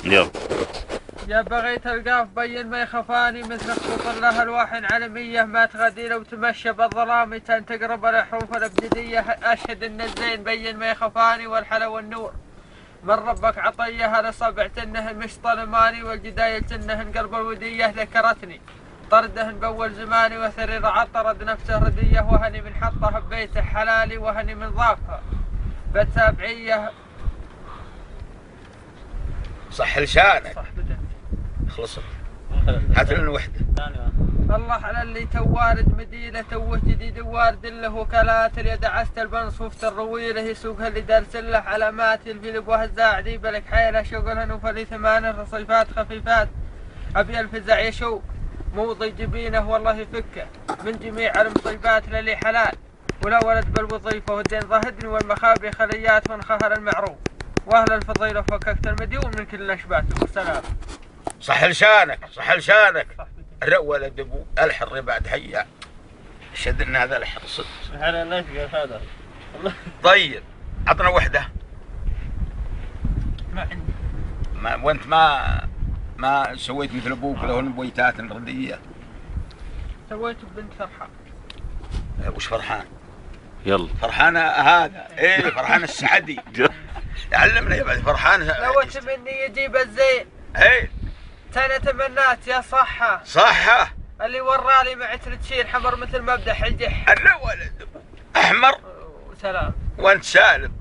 يلا. يا بغيت القاف بين ما يخفاني مثل خطوط لها الواحن علمية ما تغدي لو تمشى بالظلام تقرب الحروف الابجدية اشهد ان الزين بين ما يخفاني والحلا والنور من ربك عطيه هذا صبعت انه مش ظلماني والجداية انه قلب الودية ذكرتني طردهن بأول زماني وثرير عطرد نفسه ردية وهني من حطه ببيته حلالي وهني من ضافها بالتابعية. صح لسانك. صح بدأ. خلصت. هات لنا وحدة. الله على اللي توارد مدينة توه جديد وارد له وكالات اليد عست البنصوفة الرويله يسوقها اللي دارس له علامات الفيلب وهزاع ذي بالك حيله شغلها وفلي ثمان رصيفات خفيفات ابي الفزع يشوق موضي جبينه والله يفكه من جميع المصيبات للي حلال ولا ولد بالوظيفة والدين ضهدني والمخابر خليات وانخهر المعروف واهل الفضيلة فككت المديون من كل الاشبات والسلام. صح لسانك صح لسانك. الولد ابو الحر بعد حيا اشهد ان هذا الحر صدق. هذا ليش هذا؟ طيب عطنا وحده. ما عندي. وانت ما سويت مثل ابوك له نبويتات رديه. سويت بنت فرحان. وش فرحان؟ يلا. فرحان هذا ايه فرحان السعدي. علمنا يا بعد فرحان. لو تمني يجيب الزين. ايه انا تمنات يا صحة. صحة. اللي ورالي مع ترتشين حمر مثل مبدأ حجح. الولد احمر. سلام. وانت سالم.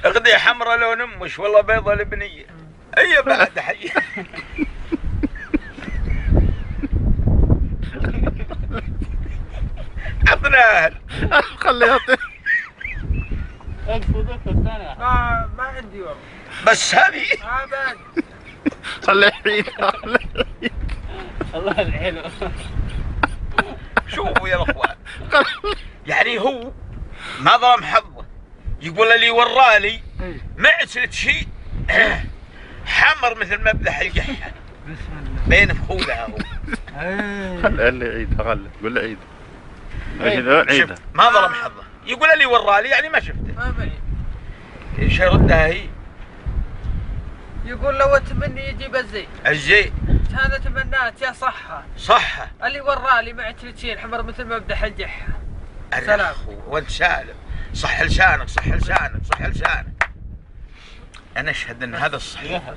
اغدي حمرة لون امش والله بيضة لبنية. اي بعد حي. عطنا خليه يعطي. ما عندي والله. بس هذه بعد. خليه يعيد. الله الحلو. شوفوا يا الاخوان يعني هو ما ظلم حظه يقول اللي ورالي ما عسلت شيء حمر مثل مبلح القحة بين فخولها هو. خليه يعيدها خله قول له عيدها. عيدها. ما ظلم حظه يقول اللي ورالي يعني ما شفته. ما معي. ايش ردها هي؟ يقول لو تمني يجيب الزين. الزين. هذا تمنات يا صحة. صحة. اللي ورالي مع ترتشين حمر مثل مبدأ حجح. سلام. وانت سالم. صح لسانك صح لسانك صح لسانك. انا اشهد ان هذا الصحيح.